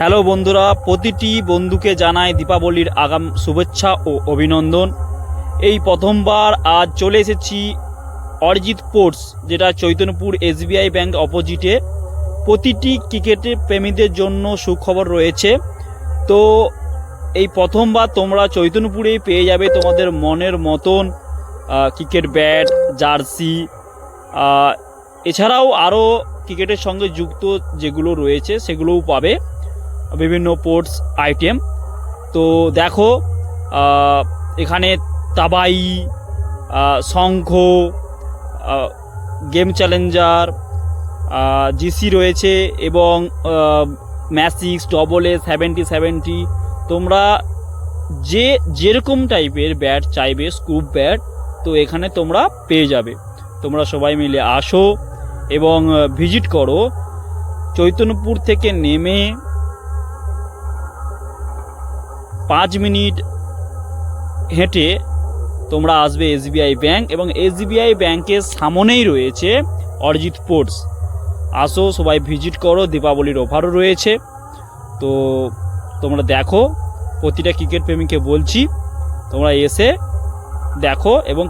Hello বন্ধুরা, প্রতিটি বন্ধুকে জানাই দীপাবলির আগাম শুভেচ্ছা ও অভিনন্দন। এই প্রথমবার আজ চলে এসেছি অরিজিৎ স্পোর্টস, যেটা চৈতন্যপুর এসবিআই ব্যাংক অপোজিটে। প্রতিটি ক্রিকেটের প্রেমীদের জন্য সুখবর রয়েছে। তো এই প্রথমবার তোমরা চৈতন্যপুরেই পেয়ে যাবে তোমাদের মনের মতন ক্রিকেট ব্যাট, জার্সি, এছাড়াও আরও ক্রিকেটের সঙ্গে যুক্ত যেগুলো রয়েছে সেগুলোও পাবে, বিভিন্ন স্পোর্টস আইটেম। তো দেখো, এখানে তাবাই, শঙ্খ, গেম চ্যালেঞ্জার, জিসি রয়েছে এবং ম্যাসিক্স, ডবল এ 70 তোমরা যেরকম টাইপের ব্যাট চাইবে, স্কুপ ব্যাট, তো এখানে তোমরা পেয়ে যাবে। তোমরা সবাই মিলে আসো এবং ভিজিট করো। চৈতন্যপুর থেকে নেমে 5 মিনিট হেঁটে তোমরা আসবে এসবিআই ব্যাংক, এবং এসবিআই ব্যাংকের সামনেই রয়েছে অরিজিৎ স্পোর্টস। আসো, সবাই ভিজিট করো, দীপাবলির অফারও রয়েছে। তো তোমরা দেখো, প্রতিটা ক্রিকেট প্রেমীকে বলছি তোমরা এসে দেখো এবং